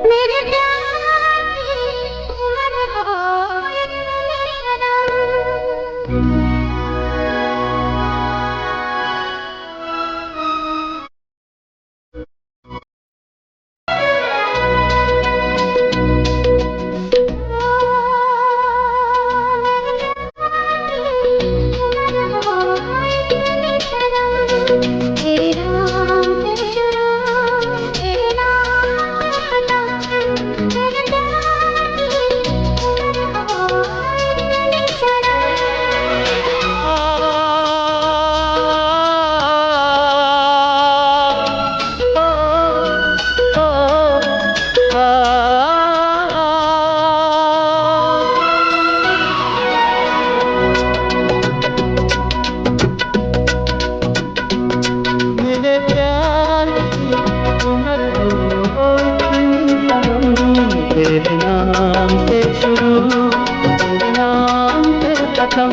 मेरे प्यार की उम्र हो तेरे नाम से शुरू, तेरे नाम से खत्म, मेरे प्यार की उम्र हो मेरे प्यार की उम्र हो तेरे नाम से शुरू, तेरे नाम से खत्म।